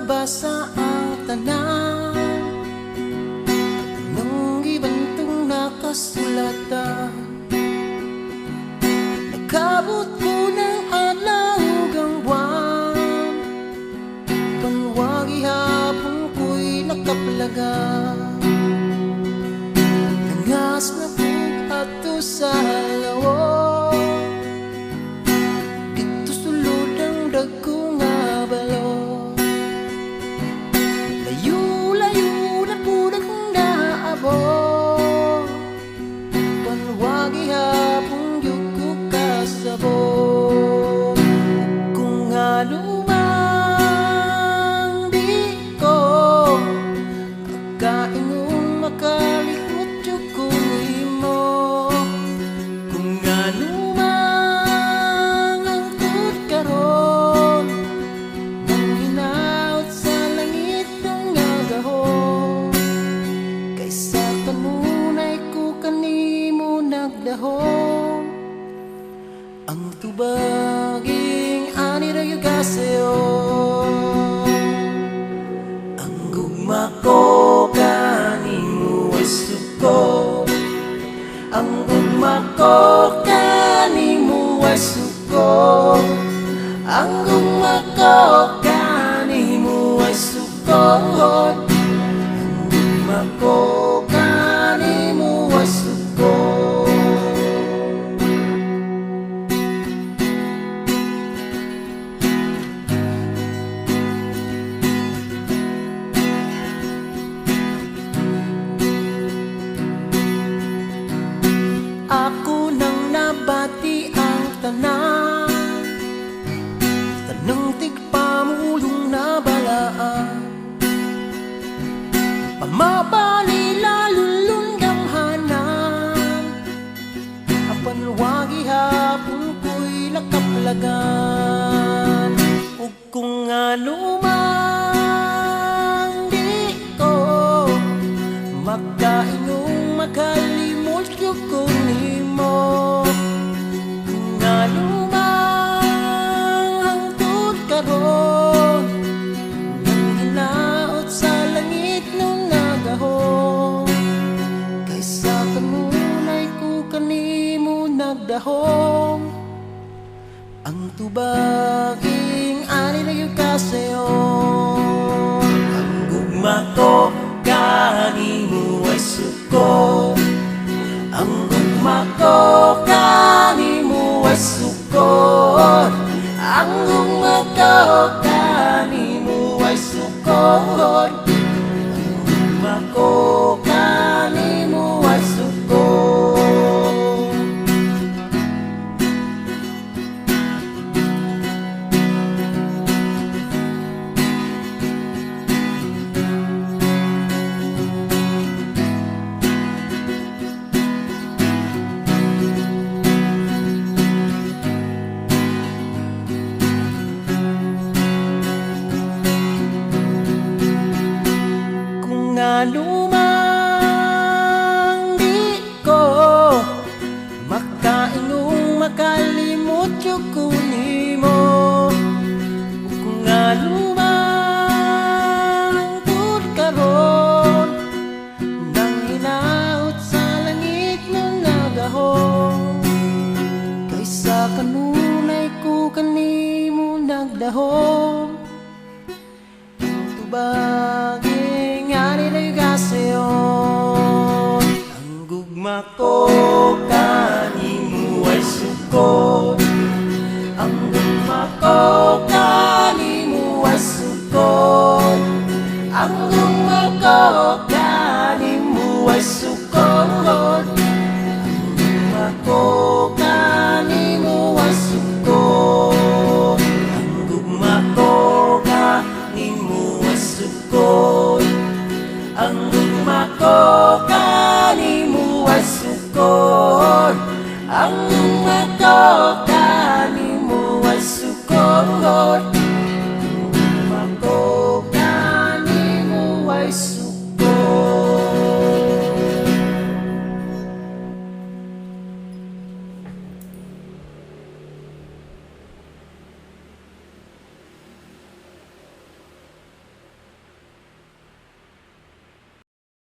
nabasa ang tanan ng ibantong nakasulatan. Nagkabot ko ng adlaw hanggang buwan, panwagi hapon ko'y nakaplaga. Nangas na kong ato sa lawa, dito sulod ang dagko nga balo. Layo-layo na pudak kong naabo, panwagi hapong yuko kasabo. Kung ano mang di ko makaingong makalikot yuko nimo. Kung ano mang hangtod karon nang hinaut sa langit ng agahon, kaysa kanunay ko kanimo nagdahom. Ang tubaging ani rayo gaseo, ang gugma ko kanimo ay suko. Ang gugma ko kanimo ay suko. Ang gugma ko kanimo ay suko. Ang gugma ko kanimo ay suko. Ako nang nabati ang tanan, tanang tigpamulong na balaan. Pamabali lalulun gamhanan, apan wagi hapon ko'y nakaplagan. Ug kung ano man di ko makaingong makalimot yuko nimo. Kung ano mang hangtod karon nang hinaot sa langit nung nagahon, kaysa kanunay ko kanimo nagdahom. Ang tubaging ani na yung kasayon, ang gugma ko kanimo ay suko. Ang gugma ko kanimo ay suko. Ang gugma ko kanimo ay suko. Ang gugma ko kanimo ay suko. Kung ano mang di ko makaingong makalimot yuko nimo. Kung ano mang hangtod karon nang hinaut sa langit ng nagahon, kaysa kanunay ko kanimo nagdahom. Ang tubaging ani na yung gaseon, ang gugma ko